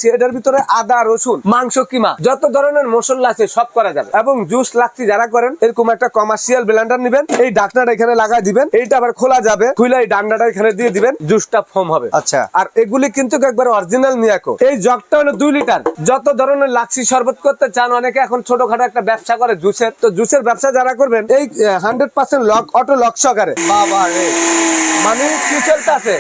দিচ্ছি, এটার ভিতরে আদা রসুন মাংস কিমা যত ধরনের মশলা আছে সব করা যাবে। এবং জুস লাচ্ছি যারা করেন এরকম একটা কমার্শিয়াল ব্লেন্ডার নিবেন, এই ঢাকনাটা এখানে লাগাই দিবেন, এইটা আবার খোলা যাবে, খুলে এই ডান্ডাটা এখানে দিয়ে দিবেন, জুসটা ফর্ম হবে। আচ্ছা, আর এগুলি কিন্তু একবার অরিজিনাল মিয়াকো। এই জগটা হলো 2 লিটার। যত ধরনের লাচ্ছি শরবত করতে চান, অনেকে এখন ছোটখাটো একটা ব্যবসা করে জুসের, তো জুসের ব্যবসা যারা করবেন এই 100% লক, অটো লক সহকারে। বাবা রে, মানে কি চলতেছে,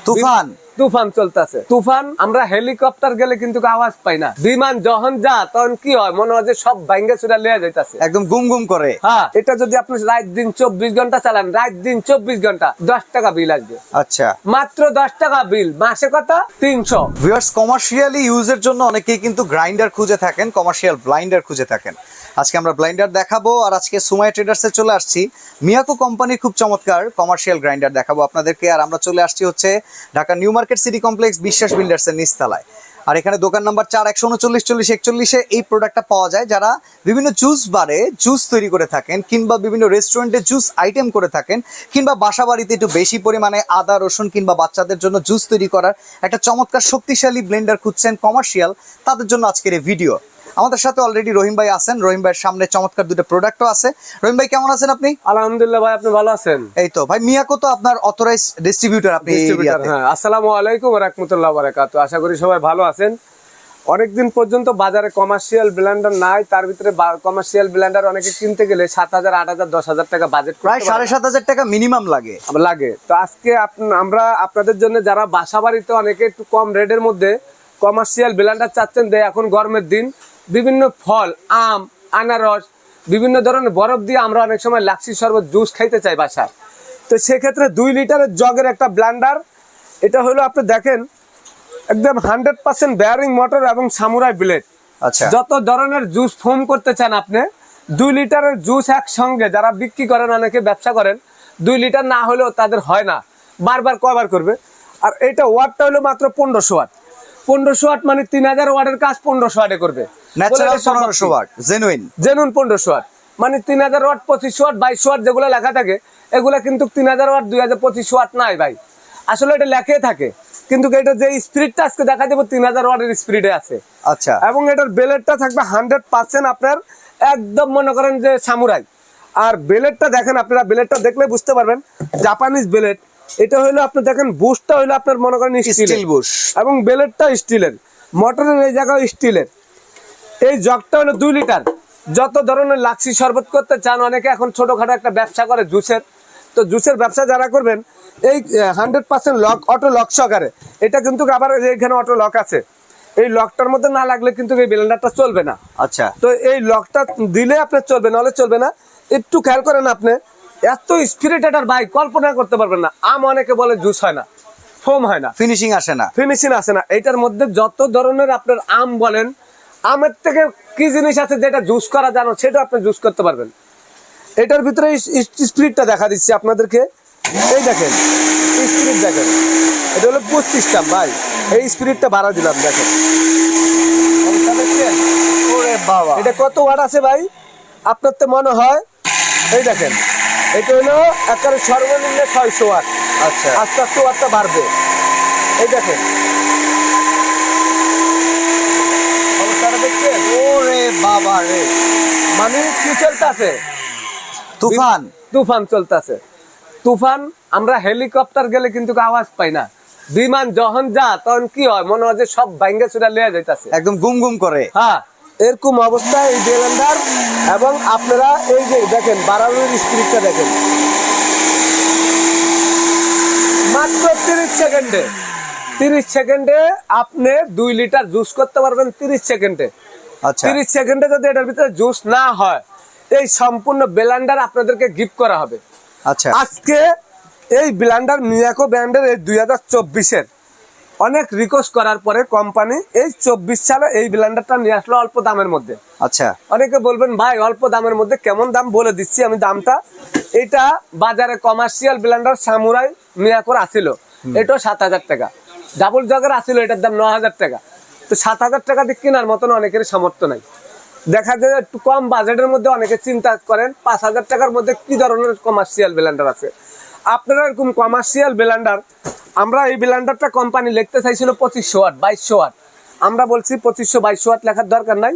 তুফান তুফান চলতেছে। তুফান আমরা হেলিকপ্টার গেলে কিন্তু আওয়াজ পাই না, বিমান যখন যা তখন কি হয়, মনে হয় যে সব ভাঙ্গা চুরা লিয়ে যাইতাছে, একদম গুম গুম করে। হ্যাঁ, এটা যদি আপনি রাত দিন 24 ঘন্টা চালান, রাত দিন 24 ঘন্টা, 10 টাকা বিল আসবে। আচ্ছা, মাত্র 10 টাকা বিল, মাসে কত? 300। ভিউয়ার্স, কমার্শিয়ালি ইউজের জন্য অনেকেই কিন্তু গ্রাইন্ডার খুঁজে থাকেন, কমার্শিয়াল ব্লাইন্ডার খুঁজে থাকেন। আজকে আমরা ব্লাইন্ডার দেখাবো, আর আজকে সুমাইয়া ট্রেডার্সে চলে আসছি, মিয়াকো কোম্পানির খুব চমৎকার কমার্শিয়াল গ্রাইন্ডার দেখাবো আপনাদেরকে। আর আমরা চলে আসছি হচ্ছে Dhaka new market city complex বিশ্বাস বিল্ডার্সের নিচতলায়। আর এখানে দোকান নাম্বার 4 139 40 41 এই প্রোডাক্টটা পাওয়া যায়। যারা বিভিন্ন জুস বারে জুস তৈরি করে থাকেন, কিংবা বিভিন্ন রেস্টুরেন্টে জুস আইটেম করে থাকেন, কিংবা বাসা বাড়িতে একটু বেশি পরিমাণে আদা রসুন কিংবা বাচ্চাদের জন্য জুস তৈরি করার একটা চমৎকার শক্তিশালী ব্লেন্ডার খুঁজছেন কমার্শিয়াল, তাদের জন্য আজকের এই ভিডিও। আমাদের সাথে অলরেডি রহিম ভাই আছেন, রহিম ভাইয়ের সামনে চমৎকার দুটো প্রোডাক্টও আছে। রহিম ভাই কেমন আছেন আপনি? আলহামদুলিল্লাহ ভাই, আপনি ভালো আছেন? এই তো ভাই, মিয়াকো তো আপনার অথরাইজড ডিস্ট্রিবিউটর আপনি এই এরিয়াতে। হ্যাঁ, আসসালামু আলাইকুম ওয়া রাহমাতুল্লাহি ওয়া বারাকাতুহু। আশা করি সবাই ভালো আছেন। অনেকদিন পর্যন্ত বাজারে কমার্শিয়াল ব্লেন্ডার নাই, তার ভিতরে কমার্শিয়াল ব্লেন্ডার অনেকে কিনতে গেলে 7,000 8,000 10,000 টাকা বাজেট, প্রায় 7,500 টাকা মিনিমাম লাগে। তো আজকে আমরা আপনাদের জন্য যারা বাসা বাড়িতে অনেকে একটু কম রেটের মধ্যে কমার্শিয়াল ব্লেন্ডার চাচ্ছেন, দেয় এখন গরমের দিন বিভিন্ন ফল, আম, আনারস, বিভিন্ন ধরনের বরফ দিয়ে আমরা অনেক সময় লাচ্ছি শরবত জুস খাইতে চাই বাসায়। তো সেক্ষেত্রে 2 লিটারের জগের একটা ব্লেন্ডার, এটা হলো আপনি দেখেন একদম 100% বেয়ারিং মোটর এবং সামুরাই ব্লেড। আচ্ছা, যত ধরনের জুস ফোম করতে চান আপনি, 2 লিটারের জুস একসঙ্গে যারা বিক্রি করেন, অনেকে ব্যবসা করেন, 2 লিটার না হলেও তাদের হয় না, বারবার কয়বার করবে। আর এটা ওয়াটটা হলো মাত্র 1500 ওয়াট। 1500 ওয়াট মানে 3000 ওয়াটের কাজ 1500 ওয়াটে করবে। ন্যাচারাল 1500 ওয়াট, জেনুইন 1500 ওয়াট মানে 3000 ওয়াট, 2500 ওয়াট, 2200 ওয়াট যেগুলো লেখা থাকে, এগুলা কিন্তু 3000 ওয়াট 2025 ওয়াট নাই ভাই, আসলে এটা লেখে থাকে, কিন্তু এটা যে স্পিরিটটা আজকে দেখা দেবো 3000 ওয়াটের স্পিরিটে আছে। আচ্ছা, এবং এটার বেলেটটা থাকবে 100% আপনার একদম মনে করেন যে সামুরাই। আর বেলেটটা দেখেন, আপনারা বেলেটটা দেখলে বুঝতে পারবেন জাপানিজ বেলেট। এটা হলো আপনি দেখেন বুশটা হলো আপনার মনে করেন স্টিল বুশ, এবং বেলেটটা স্টিলের, মোটরের এই জায়গায় স্টিলের। এই জগটা হলো 2 লিটার। যত ধরনের লাচ্ছি শরবত করতে চান, অনেকে এখন ছোটখাটো একটা ব্যবসা করে জুসের, তো জুসের ব্যবসা যারা করবেন এই 100% লক, অটো লক সহকারে। এটা কিন্তু আবার এখানে অটো লক আছে, এই লকটার মধ্যে না লাগলে কিন্তু এই ব্লেন্ডারটা চলবে না। আচ্ছা, তো এই লকটা দিলে আপনার চলবে, নাহলে চলবে না। একটু খেয়াল করেন, আপনি এত স্পিরিটেটার বাইক কল্পনা করতে পারবেন না। আম অনেকে বলে জুস হয় না, ফোম হয় না, ফিনিশিং আসে না, ফিনিশিং আসে না। এটার মধ্যে যত ধরনের আপনার আম বলেন, আমের থেকে কি জিনিস আছে যেটা জুস করা জানো, সেটা আপনি জুস করতে পারবেন। এটার ভিতরে স্পিরিটটা দেখা দিচ্ছি আপনাদেরকে, এই দেখেন স্পিরিট দেখেন, এটা হলো 25টা ভাই, এই স্পিরিটটা বাড়া দিলাম দেখেন। ওরে বাবা, এটা কত ওয়াট আছে ভাই আপনার তো মনে হয়, এই দেখেন এটা হলো একেবারে সর্বনিম্ন 600 ওয়াট। আচ্ছা, আস্তে আস্তে ওয়াটটা বাড়বে, এই দেখেন অবস্থাটা দেখছেন। ওরে বাবা রে, মানে কি চলতেছে, তুফান তুফান চলতেছে। তুফান আমরা হেলিকপ্টার গেলে কিন্তু আওয়াজ পাই না, বিমান যখন যা তখন কি হয়, মনে হয় যে সব ভাঙ্গা চুরা লিয়ে যাইতাছে, একদম গুম গুম করে। হ্যাঁ, এরকম অবস্থায় এই ব্লেন্ডার। এবং আপনারা এই যে দেখেন বাড়ানোর স্পিরিটটা দেখেন, মাত্র 30 সেকেন্ডে আপনি 2 লিটার জুস করতে পারবেন 30 সেকেন্ডে। আচ্ছা, 30 সেকেন্ডে যদি এটার ভিতরে জুস না হয়, এই সম্পূর্ণ ব্লেন্ডার আপনাদেরকে গিফট করা হবে। আচ্ছা, আজকে এই ব্লেন্ডার মিয়াকো ব্র্যান্ডের এই 2024-এর অনেক রিকোয়েস্ট করার পরে কোম্পানি এই 24 সালে এই ব্লেন্ডারটা নিয়ে আসলো অল্প দামের মধ্যে। আচ্ছা, অনেকে বলবেন ভাই অল্প দামের মধ্যে কেমন দাম, বলে দিচ্ছি আমি দামটা। এটা বাজারে কমার্শিয়াল ব্লেন্ডার সামুরাই মিয়াকোর আসিল, এটাও 7,000 টাকা। ডাবল জগের আসিল, এটার দাম 9,000 টাকা। তো 7,000 টাকা দিয়ে কেনার মতন অনেকের সামর্থ্য নাই। দেখা যায় একটু কম বাজেটের মধ্যে অনেকে চিন্তা করেন 5,000 টাকার মধ্যে কি ধরনের কমার্শিয়াল ব্লেন্ডার আছে। আপনারা এরকম কমার্শিয়াল ব্লেন্ডার, আমরা এই ব্লেন্ডারটা কোম্পানি লিখতে চাইছিল 2500 ওয়াট 2200 ওয়াট, আমরা বলছি 2500-2200 ওয়াট লেখার দরকার নাই,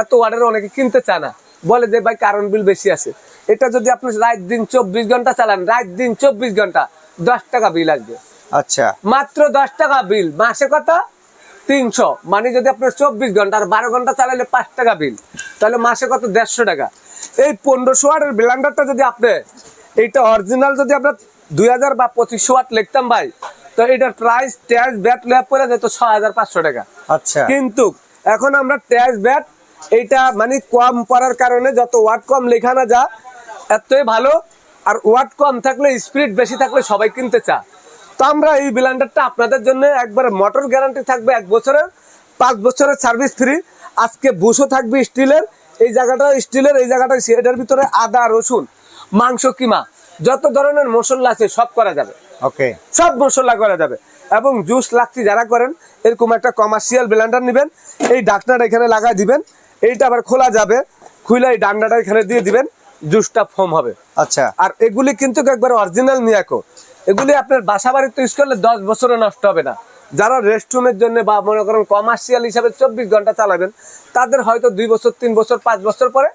এত ওয়াটের অনেকে কিনতে চায় না, বলে যে ভাই কারেন্ট বিল বেশি আছে। এটা যদি আপনি রাত দিন 24 ঘন্টা চালান, রাত দিন 24 ঘন্টা, 10 টাকা বিল আসবে, আচ্ছা মাত্র 10 টাকা বিল। মাসে কত? 300, মানে যদি আপনার 24 ঘন্টা আর 12 ঘন্টা চালালে 5 টাকা বিল, তাহলে মাসে কত? 150 টাকা। এই 1500 ওয়াটের ব্লেন্ডারটা যদি আপনি, এইটা অরিজিনাল যদি আপনার 2000 বা 2500 ওয়াট লিখতাম ভাই, তো এটার প্রাইস ট্যাক্স ব্যাট ল্যাপ করে যেত 6500 টাকা। আচ্ছা কিন্তু এখন আমরা ট্যাক্স ব্যাট এইটা মানে কম পড়ার কারণে যত ওয়াট কম লেখানো যা এতই ভালো, আর ওয়াট কম থাকলে স্পিড বেশি থাকলে সবাই কিনতে চায়। তো আমরা এই ব্লেন্ডারটা আপনাদের জন্য একবারে মোটর গ্যারান্টি থাকবে 1 বছরের, 5 বছরের সার্ভিস ফ্রি। আজকে বুশও থাকবে স্টিলের, এই জায়গাটা স্টিলের, এই জায়গাটা এটার ভিতরে আদা রসুন মাংস কিমা যত ধরনের মশলা আছে সব করা যাবে, ওকে সব মশলা করা যাবে। এবং জুস লাচ্ছি যারা করেন, এরকম একটা কমার্শিয়াল ব্লেন্ডার নেবেন, এই ঢাকনাটা এখানে লাগাই দিবেন, এইটা আবার খোলা যাবে, খুলে এই ডান্ডাটা এখানে দিয়ে দিবেন, জুসটা ফর্ম হবে। আচ্ছা আর এগুলি কিন্তু একবার অরিজিনাল মিয়াকো, এগুলি আপনার বাসা বাড়িতে ইউজ করলে 10 বছরে নষ্ট হবে না। যারা রেস্টরুমের জন্য বা মনে করেন কমার্শিয়াল হিসাবে 24 ঘন্টা চালাবেন, তাদের হয়তো 2 বছর 3 বছর 5 বছর পরে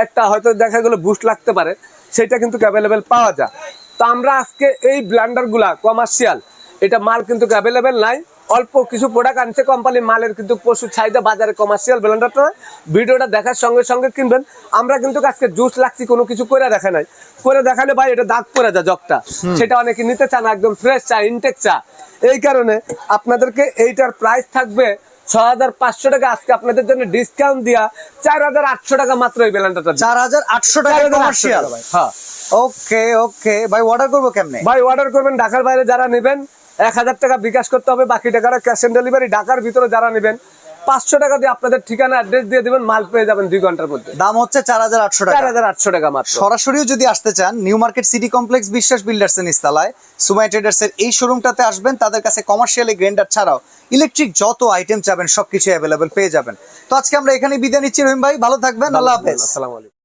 একটা হয়তো দেখা গেলো বুস্ট লাগতে পারে, সেটা কিন্তু অ্যাভেলেবেল পাওয়া যায়। তো আমরা আজকে এই ব্লেন্ডারগুলা কমার্শিয়াল, এটা মাল কিন্তু অ্যাভেলেবেল নাই, অল্প কিছু প্রোডাক্ট আনছে কোম্পানি, মালের কিন্তু প্রচুর চাহিদা বাজারে কমার্শিয়াল ব্লেন্ডারটা। ভিডিওটা দেখার সঙ্গে সঙ্গে কিনবেন। আমরা কিন্তু আজকে জুস লাগছি কোনো কিছু করে দেখা নাই, করে দেখালে ভাই এটা দাগ পড়ে যায় জগটা, সেটা অনেকে নিতে চান, একদম ফ্রেশ চা, ইনটেক চা। এই কারণে আপনাদেরকে এইটার প্রাইস থাকবে 6500 টাকা, আজকে আপনাদের জন্য ডিসকাউন্ট দিয়া 4800 টাকা মাত্র এই ব্লেন্ডারটা। 4800 টাকা কমার্শিয়াল। হ্যাঁ ওকে ওকে ভাই, অর্ডার করবো কেমনে? ভাই অর্ডার করবেন ঢাকার বাইরে যারা নেবেন 1000 টাকা বিকাশ করতে হবে, বাকি টাকাটা ক্যাশ অন ডেলিভারি। ঢাকার ভিতরে যারা নেবেন 500 টাকা দিয়ে আপনাদের ঠিকানা অ্যাড্রেস দিয়ে দিবেন, মাল পেয়ে যাবেন 2 ঘন্টার মধ্যে। দাম হচ্ছে 4800 টাকা। 4800 টাকা মাত্র। সরাসরিও যদি আসতে চান, নিউ মার্কেট সিটি কমপ্লেক্স বিশ্বাস বিল্ডার্স এর নিচতলায় সুমাই ট্রেডার্স এর এই শোরুমটাতে আসবেন। তাদের কাছে কমার্শিয়ালি গ্রাইন্ডার ছাড়াও ইলেকট্রিক যত আইটেম চাবেন সবকিছু অ্যাভেলেবেল পেয়ে যাবেন। তো আজকে আমরা এখানে বিদায় নিচ্ছি রহিম ভাই, ভালো থাকবেন, আল্লাহ হাফেজ। আসসালামু আলাইকুম।